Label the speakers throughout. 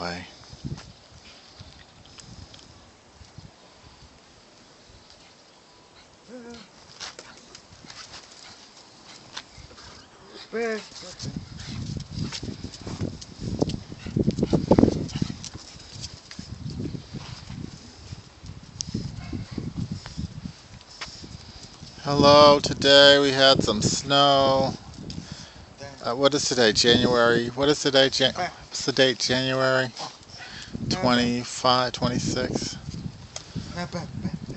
Speaker 1: way. Hello, today we had some snow. What is today? January. What is today? What's the date? January 25, 26?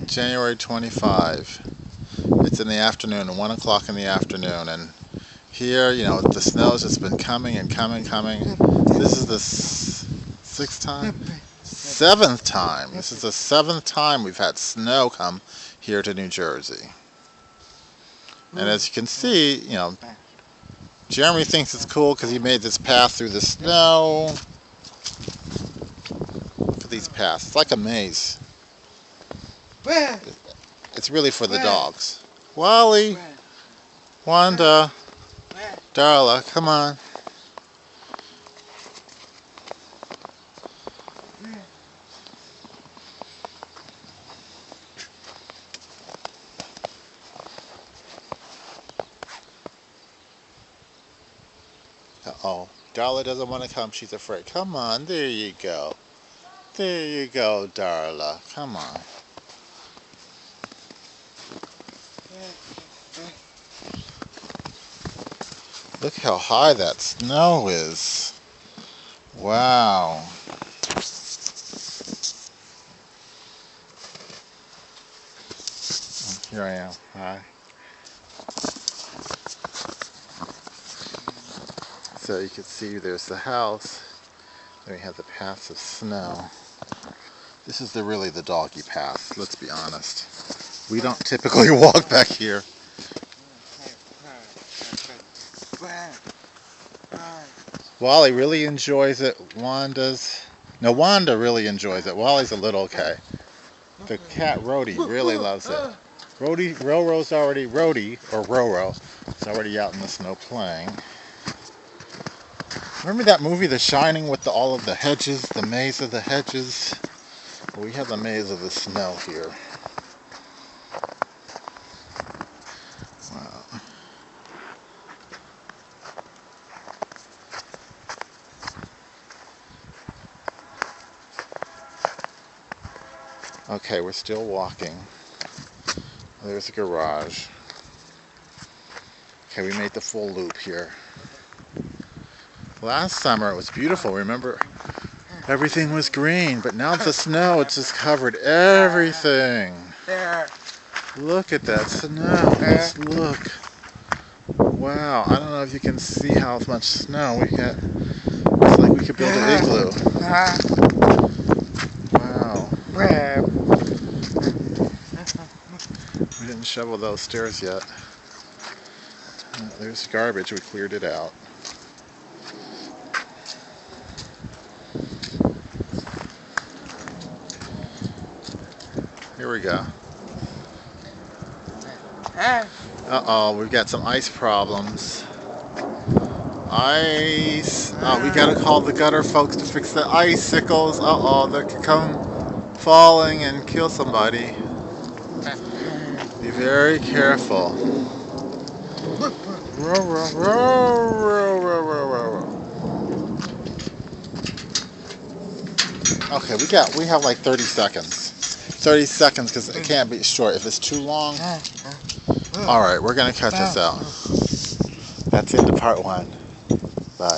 Speaker 1: January 25. It's in the afternoon, 1 o'clock in the afternoon, and here, the snow's just been coming and coming. This is the sixth time? Seventh time. This is the seventh time we've had snow come here to New Jersey. And as you can see, Jeremy thinks it's cool because he made this path through the snow. Look at these paths. It's like a maze. It's really for the dogs. Wally, Wanda, Darla, come on. Uh-oh, Darla doesn't want to come. She's afraid. Come on, there you go. There you go, Darla. Come on. Look how high that snow is. Wow. Here I am. Hi. So you can see there's the house. Then we have the paths of snow. This is really the doggy path, let's be honest. We don't typically walk back here. Wally really enjoys it. Wanda really enjoys it. Wally's a little okay. The cat Rhodey really loves it. Roro's already out in the snow playing. Remember that movie The Shining with all of the hedges, the maze of the hedges? Well, we have the maze of the snow here. Wow. Okay, we're still walking. There's the garage. Okay, we made the full loop here. Last summer it was beautiful, remember? Everything was green, but now the snow, it's just covered everything. Look at that snow, just look. Wow, I don't know if you can see how much snow we got. It's like we could build an igloo. Wow. We didn't shovel those stairs yet. There's garbage, we cleared it out. Here we go. Uh-oh, we've got some ice problems. Ice. Oh, we gotta call the gutter folks to fix the icicles. Uh-oh, they could come falling and kill somebody. Be very careful. Row, row, row, row, row, row, row. Okay, we have like 30 seconds. 30 seconds because it can't be short. If it's too long, alright, we're going to cut this out. That's into part 1. Bye.